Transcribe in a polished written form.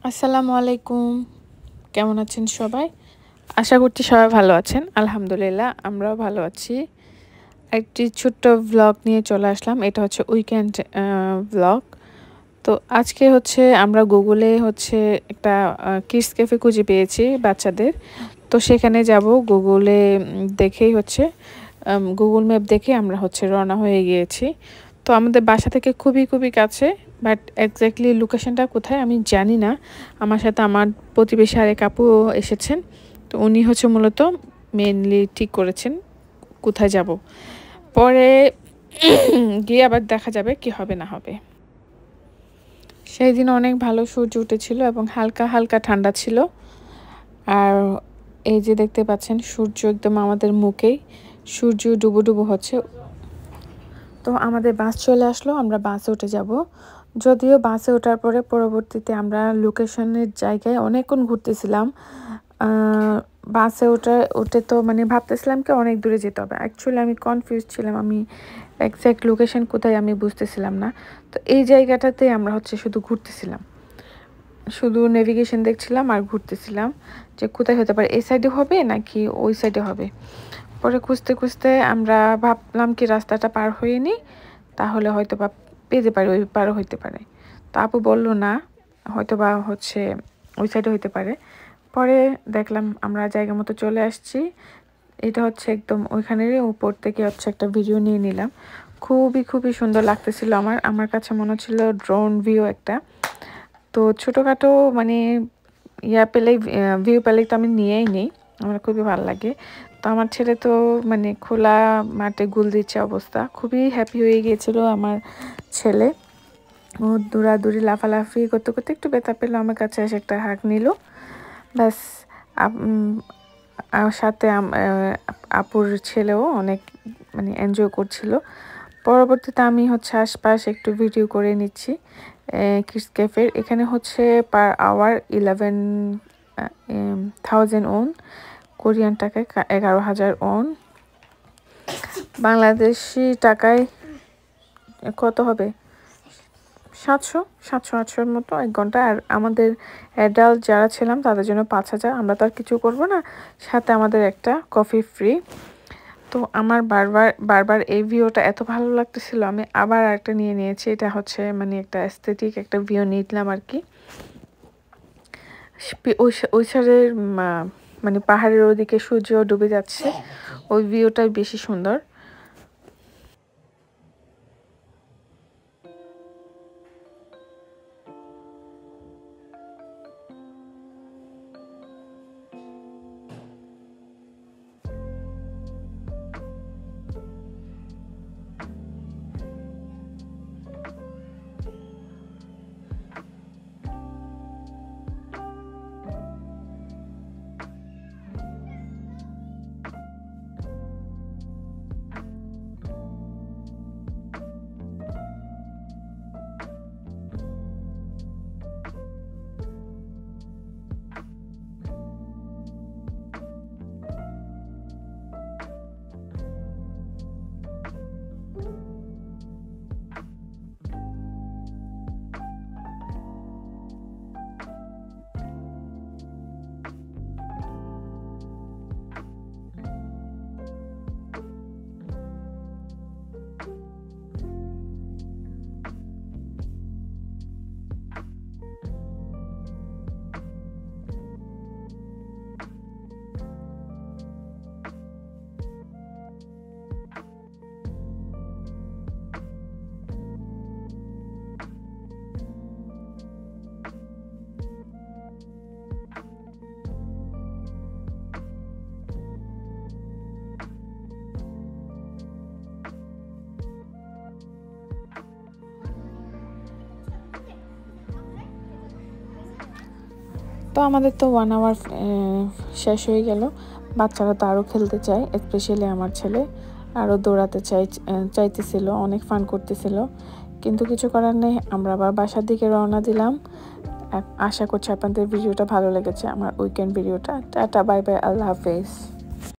আসসালামু আলাইকুম। কেমন আছেন সবাই? আশা করছি সবাই ভালো আছেন। আলহামদুলিল্লাহ আমরাও ভালো আছি। একটি ছোট্ট ভ্লগ নিয়ে চলে আসলাম। এটা হচ্ছে উইকেন্ড ভ্লগ। তো আজকে হচ্ছে আমরা গুগলে হচ্ছে একটা কিডস ক্যাফে খুঁজে পেয়েছি বাচ্চাদের। তো সেখানে যাব। গুগলে দেখেই হচ্ছে গুগল ম্যাপ দেখে আমরা হচ্ছে রওনা হয়ে গিয়েছি। তো আমাদের বাসা থেকে খুবই কাছে, বাট এক্স্যাক্টলি লোকেশনটা কোথায় আমি জানি না। আমার সাথে আমার প্রতিবেশী আরেক আপু এসেছেন। তো উনি হচ্ছে মূলত মেনলি ঠিক করেছেন কোথায় যাব। পরে গিয়ে আবার দেখা যাবে কি হবে না হবে। সেই দিন অনেক ভালো সূর্য উঠেছিল এবং হালকা ঠান্ডা ছিল। আর এই যে দেখতে পাচ্ছেন সূর্য একদম আমাদের মুখেই, সূর্য ডুবো হচ্ছে। তো আমাদের বাস চলে আসলো, আমরা বাসে উঠে যাব। যদিও বাসে ওঠার পরে পরবর্তীতে আমরা লোকেশনের জায়গায় অনেকক্ষণ ঘুরতেছিলাম। বাসে উঠে তো মানে ভাবতেছিলাম কি অনেক দূরে যেতে হবে। অ্যাকচুয়ালি আমি কনফিউজ ছিলাম, আমি এক্স্যাক্ট লোকেশন কোথায় আমি বুঝতেছিলাম না। তো এই জায়গাটাতে আমরা হচ্ছে শুধু ঘুরতেছিলাম, শুধু নেভিগেশন দেখছিলাম আর ঘুরতেছিলাম যে কোথায় হতে পারে, এই সাইডে হবে নাকি ওই সাইডে হবে। পরে খুঁজতে আমরা ভাবলাম কি রাস্তাটা পার হয়ে নিই, তাহলে হয়তো বা পেতে পারি, ওই পারও হইতে পারে। তো আপু বললো না, হয়তো বা হচ্ছে ওই সাইডে হইতে পারে। পরে দেখলাম আমরা জায়গা মতো চলে আসছি। এটা হচ্ছে একদম ওইখানেরই উপর থেকে হচ্ছে একটা ভিডিও নিয়ে নিলাম। খুবই সুন্দর লাগতেছিল। আমার কাছে মনে হচ্ছিল ড্রোন ভিউ একটা। তো ছোটোখাটো মানে ভিউ পেলেই তো আমি নিয়েই নিই, আমার খুবই ভালো লাগে। তো আমার ছেলে তো মানে খোলা মাঠে গুল দিচ্ছে অবস্থা, খুবই হ্যাপি হয়ে গিয়েছিল আমার ছেলে। ও দৌড়াদৌড়ি লাফালাফি করতে একটু ব্যথা পেলো, আমার কাছে এসে একটা হাঁক নিল, ব্যাস। সাথে আপুর ছেলেও অনেক মানে এনজয় করছিল। পরবর্তীতে আমি হচ্ছে আশপাশ একটু ভিডিও করে নিচ্ছি কিডস ক্যাফের। এখানে হচ্ছে পার আওয়ার 11,000 ওন, কোরিয়ান টাকায় 11,000 ওন, বাংলাদেশি টাকায় কত হবে, 700-800-এর মতো 1 ঘন্টা। আর আমাদের অ্যাডাল্ট যারা ছিলাম তাদের জন্য 5,000। আমরা তো আর কিছু করব না, সাথে আমাদের একটা কফি ফ্রি। তো আমার বারবার এই ভিউটা এত ভালো লাগতেছিল, আমি আবার একটা নিয়ে নিয়েছি। এটা হচ্ছে মানে একটা অ্যাস্থেটিক একটা ভিউ নিলাম আর কি। ওই সাইডের মানে পাহাড়ের ওদিকে সূর্য ডুবে যাচ্ছে, ওই ভিউটাই বেশি সুন্দর। তো আমাদের তো 1 আওয়ার শেষ হয়ে গেল। বাচ্চারা তো আরও খেলতে চায়, স্পেশালি আমার ছেলে আরও দৌড়াতে চাইতেছিল, অনেক ফান করতেছিল। কিন্তু কিছু করার নেই, আমরা আবার বাসার দিকে রওনা দিলাম। আশা করছি আপনাদের ভিডিওটা ভালো লেগেছে, আমার উইকেন্ড ভিডিওটা। টাটা, বাই বাই, আল্লাহ হাফেজ।